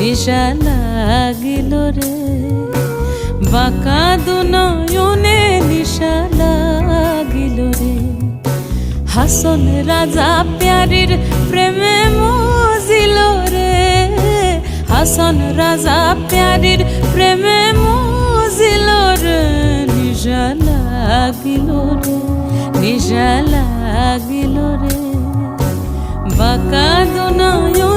নিশা লাগিল রে, বাঁকা দুনয়নে নিশা লাগিল রে। হাসন রাজা প্যারির প্রেমে মজিল রে, হাসন রাজা প্যারির প্রেমে মজিল রে। নিশা লাগিল রে, নিশা লাগিল রে, বাঁকা দুনয়নে